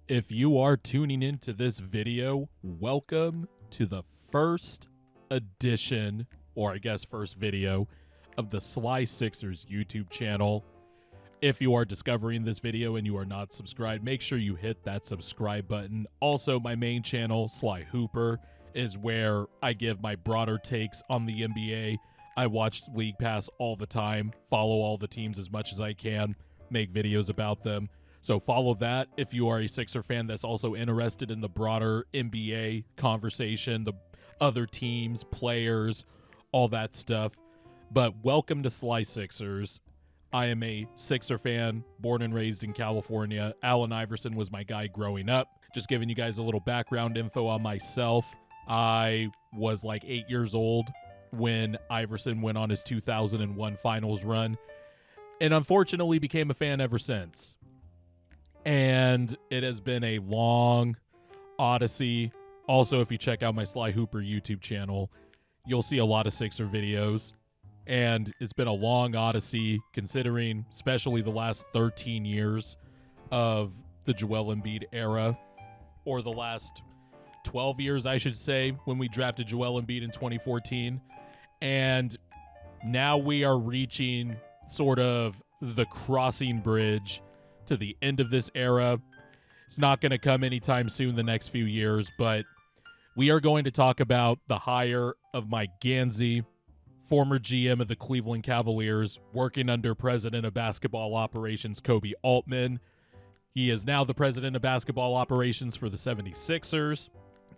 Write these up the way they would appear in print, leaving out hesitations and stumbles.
If you are tuning into this video, welcome to the first edition, or I guess first video, of the Sly Sixers YouTube channel. If you are discovering this video and you are not subscribed, make sure you hit that subscribe button. Also, my main channel, Sly Hooper, is where I give my broader takes on the NBA. I watch League Pass all the time, follow all the teams as much as I can, make videos about them. So follow that if you are a Sixer fan that's also interested in the broader NBA conversation, the other teams, players, all that stuff. But welcome to Sly Sixers. I am a Sixer fan, born and raised in California. Allen Iverson was my guy growing up. Just giving you guys a little background info on myself. I was like 8 years old when Iverson went on his 2001 finals run, and unfortunately became a fan ever since. And it has been a long odyssey. Also, if you check out my Sly Hooper YouTube channel, you'll see a lot of Sixer videos. And it's been a long odyssey, considering especially the last 13 years of the Joel Embiid era, or the last 12 years, I should say, when we drafted Joel Embiid in 2014. And now we are reaching sort of the crossing bridge to the end of this era. It's not going to come anytime soon, the next few years, but we are going to talk about the hire of Mike Gansey, former GM of the Cleveland Cavaliers, working under president of basketball operations Koby Altman. He is now the president of basketball operations for the 76ers.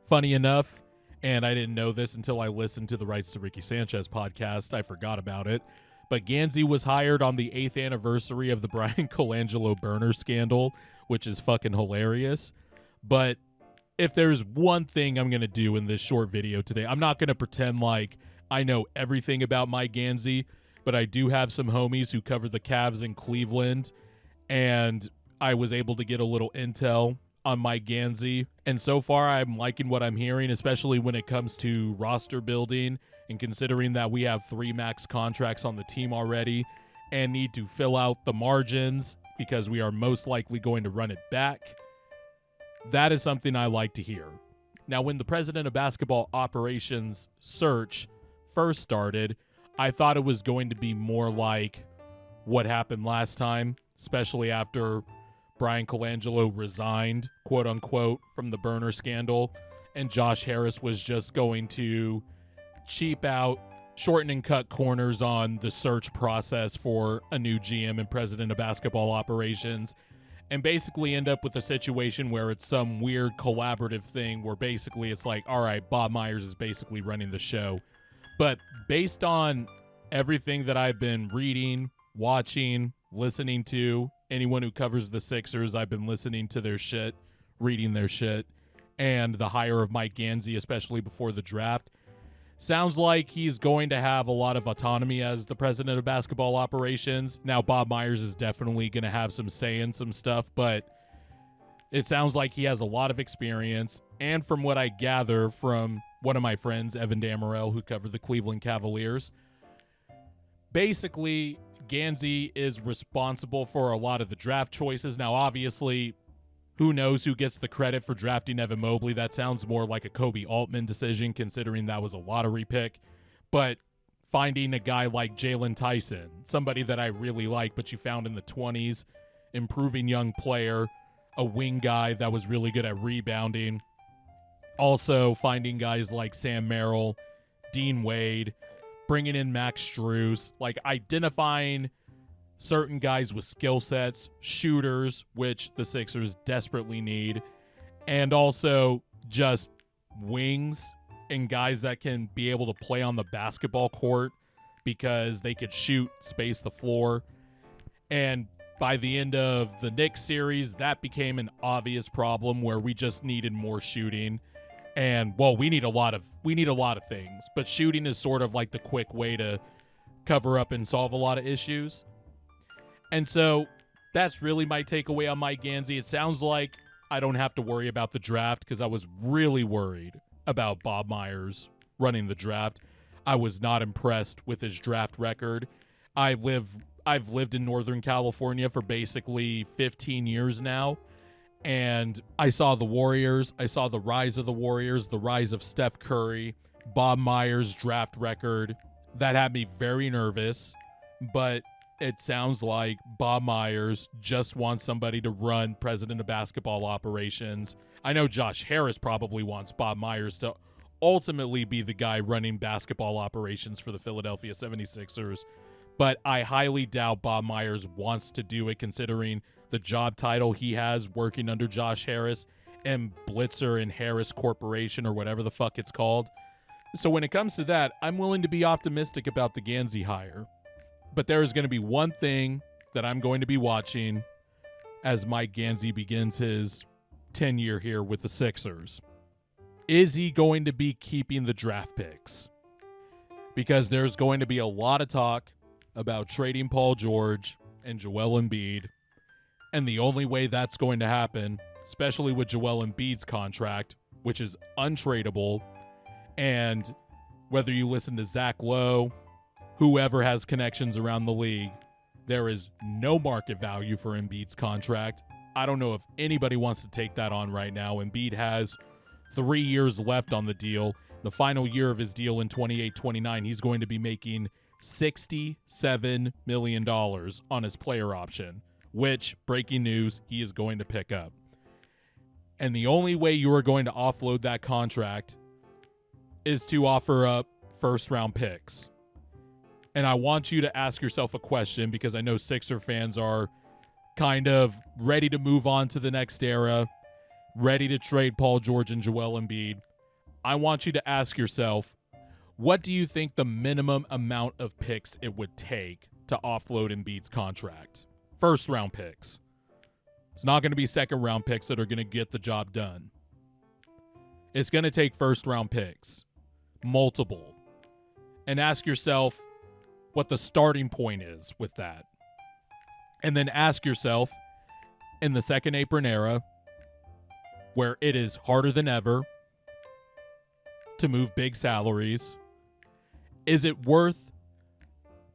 Funny enough, and I didn't know this until I listened to the Rights to Ricky Sanchez podcast, I forgot about it, but Gansey was hired on the 8th anniversary of the Brian Colangelo burner scandal, which is fucking hilarious. But if there's one thing I'm going to do in this short video today, I'm not going to pretend like I know everything about Mike Gansey, but I do have some homies who cover the Cavs in Cleveland, and I was able to get a little intel on Mike Gansey. And so far, I'm liking what I'm hearing, especially when it comes to roster building, and considering that we have 3 max contracts on the team already and need to fill out the margins because we are most likely going to run it back. That is something I like to hear. Now, when the president of basketball operations search first started, I thought it was going to be more like what happened last time, especially after Brian Colangelo resigned, quote unquote, from the burner scandal, and Josh Harris was just going to cheap out, shorten and cut corners on the search process for a new GM and president of basketball operations, and basically end up with a situation where it's some weird collaborative thing where basically it's like, all right, Bob Myers is basically running the show. But based on everything that I've been reading, watching, listening to, anyone who covers the Sixers, I've been listening to their shit, reading their shit, and the hire of Mike Gansey, especially before the draft, sounds like he's going to have a lot of autonomy as the president of basketball operations. Now, Bob Myers is definitely going to have some say in some stuff, but it sounds like he has a lot of experience. And from what I gather from one of my friends, Evan Dammarell, who covered the Cleveland Cavaliers, basically Gansey is responsible for a lot of the draft choices. Now, obviously, who knows who gets the credit for drafting Evan Mobley? That sounds more like a Koby Altman decision, considering that was a lottery pick. But finding a guy like Jalen Tyson, somebody that I really like, but you found in the 20s, improving young player, a wing guy that was really good at rebounding. Also finding guys like Sam Merrill, Dean Wade, bringing in Max Strus, like identifying certain guys with skill sets, shooters, which the Sixers desperately need, and also just wings and guys that can be able to play on the basketball court because they could shoot, space the floor. And by the end of the Knicks series, that became an obvious problem where we just needed more shooting. And, well, we need a lot of things, but shooting is sort of like the quick way to cover up and solve a lot of issues. And so that's really my takeaway on Mike Gansey. It sounds like I don't have to worry about the draft because I was really worried about Bob Myers running the draft. I was not impressed with his draft record. I've lived in Northern California for basically 15 years now, And I saw the Warriors. I saw the rise of the Warriors, the rise of Steph Curry, Bob Myers' draft record. That had me very nervous, but it sounds like Bob Myers just wants somebody to run president of basketball operations. I know Josh Harris probably wants Bob Myers to ultimately be the guy running basketball operations for the Philadelphia 76ers, but I highly doubt Bob Myers wants to do it considering the job title he has working under Josh Harris and Blitzer and Harris Corporation or whatever the fuck it's called. So when it comes to that, I'm willing to be optimistic about the Gansey hire. But there is going to be one thing that I'm going to be watching as Mike Gansey begins his tenure here with the Sixers. Is he going to be keeping the draft picks? Because there's going to be a lot of talk about trading Paul George and Joel Embiid. And the only way that's going to happen, especially with Joel Embiid's contract, which is untradeable, and whether you listen to Zach Lowe, whoever has connections around the league, there is no market value for Embiid's contract. I don't know if anybody wants to take that on right now. Embiid has 3 years left on the deal. The final year of his deal in 28-29, he's going to be making $67 million on his player option, which, breaking news, he is going to pick up. And the only way you are going to offload that contract is to offer up first-round picks. And I want you to ask yourself a question because I know Sixer fans are kind of ready to move on to the next era, ready to trade Paul George and Joel Embiid. I want you to ask yourself, what do you think the minimum amount of picks it would take to offload Embiid's contract? First round picks. It's not going to be second round picks that are going to get the job done. It's going to take first round picks. Multiple. And ask yourself what the starting point is with that. And then ask yourself, in the second apron era, where it is harder than ever to move big salaries, is it worth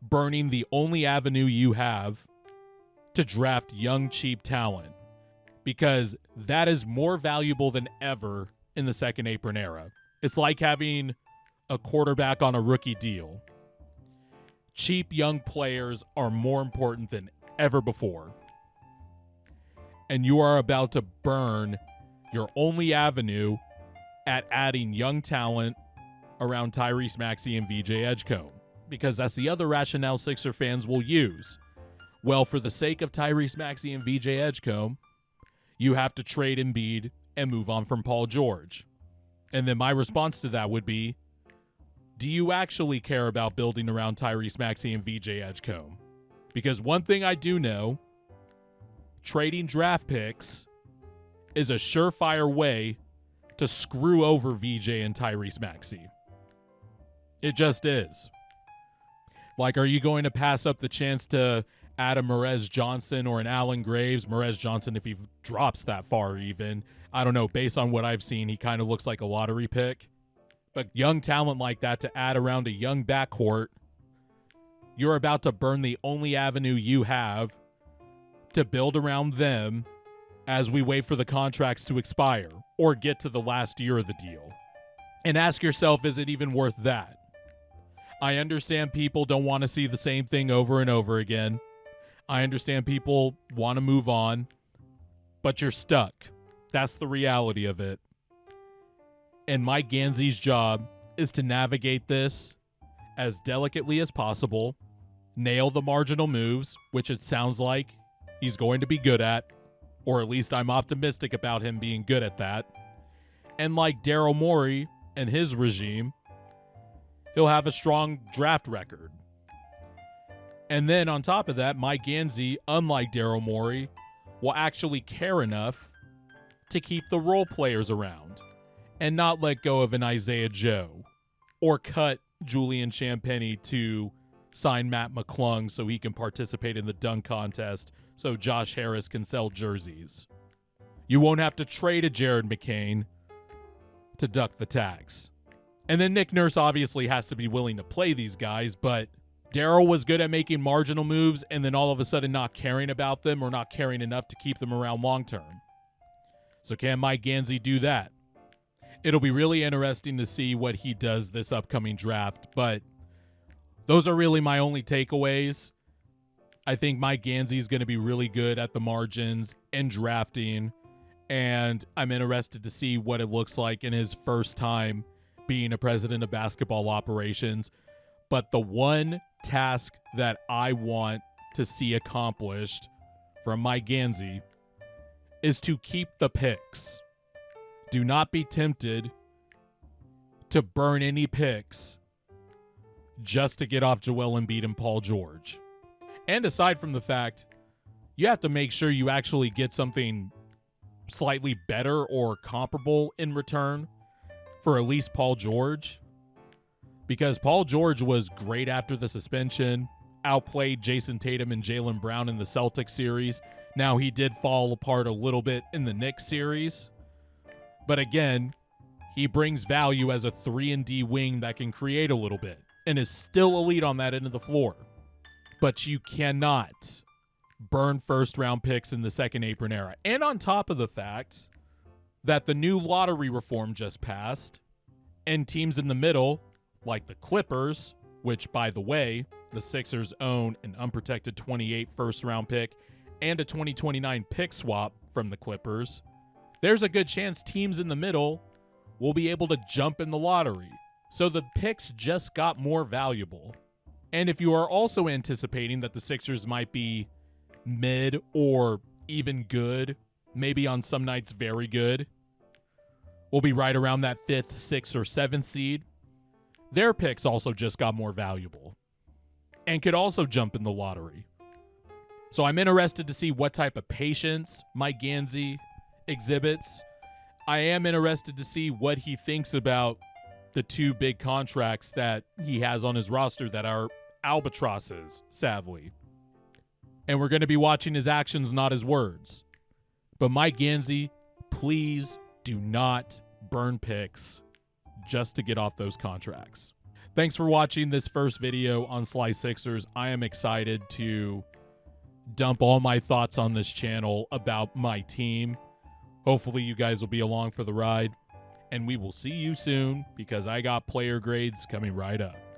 burning the only avenue you have to draft young, cheap talent? Because that is more valuable than ever in the second apron era. It's like having a quarterback on a rookie deal. Cheap young players are more important than ever before. And you are about to burn your only avenue at adding young talent around Tyrese Maxey and VJ Edgecombe. Because that's the other rationale Sixer fans will use. Well, for the sake of Tyrese Maxey and VJ Edgecombe, you have to trade Embiid and move on from Paul George. And then my response to that would be, do you actually care about building around Tyrese Maxey and VJ Edgecombe? Because one thing I do know, trading draft picks is a surefire way to screw over VJ and Tyrese Maxey. It just is. Like, are you going to pass up the chance to add a Merez Johnson or an Allen Graves? Merez Johnson, if he drops that far even. I don't know. Based on what I've seen, he kind of looks like a lottery pick. But young talent like that to add around a young backcourt, you're about to burn the only avenue you have to build around them as we wait for the contracts to expire or get to the last year of the deal. And ask yourself, is it even worth that? I understand people don't want to see the same thing over and over again. I understand people want to move on, but you're stuck. That's the reality of it. And Mike Gansey's job is to navigate this as delicately as possible, nail the marginal moves, which it sounds like he's going to be good at, or at least I'm optimistic about him being good at that. And like Daryl Morey and his regime, he'll have a strong draft record. And then on top of that, Mike Gansey, unlike Daryl Morey, will actually care enough to keep the role players around and not let go of an Isaiah Joe or cut Julian Champagnie to sign Matt McClung so he can participate in the dunk contest so Josh Harris can sell jerseys. You won't have to trade a Jared McCain to duck the tax. And then Nick Nurse obviously has to be willing to play these guys, but Daryl was good at making marginal moves and then all of a sudden not caring about them or not caring enough to keep them around long term. So can Mike Gansey do that? It'll be really interesting to see what he does this upcoming draft, but those are really my only takeaways. I think Mike Gansey is going to be really good at the margins and drafting, and I'm interested to see what it looks like in his first time being a president of basketball operations. But the one task that I want to see accomplished from Mike Gansey is to keep the picks. Do not be tempted to burn any picks just to get off Joel Embiid and Paul George. And aside from the fact, you have to make sure you actually get something slightly better or comparable in return for at least Paul George. Because Paul George was great after the suspension, outplayed Jason Tatum and Jaylen Brown in the Celtics series. Now, he did fall apart a little bit in the Knicks series. But again, he brings value as a 3-and-D wing that can create a little bit and is still elite on that end of the floor. But you cannot burn first-round picks in the second apron era. And on top of the fact that the new lottery reform just passed, and teams in the middle, like the Clippers, which, by the way, the Sixers own an unprotected 28 first-round pick and a 2029 pick swap from the Clippers, there's a good chance teams in the middle will be able to jump in the lottery. So the picks just got more valuable. And if you are also anticipating that the Sixers might be mid or even good, maybe on some nights very good, will be right around that 5th, 6th, or 7th seed, their picks also just got more valuable and could also jump in the lottery. So I'm interested to see what type of patience Mike Gansey exhibits. I am interested to see what he thinks about the 2 big contracts that he has on his roster that are albatrosses, sadly. And we're going to be watching his actions, not his words. But Mike Gansey, please do not burn picks just to get off those contracts. Thanks for watching this first video on Sly Sixers. I am excited to dump all my thoughts on this channel about my team. Hopefully you guys will be along for the ride. And we will see you soon because I got player grades coming right up.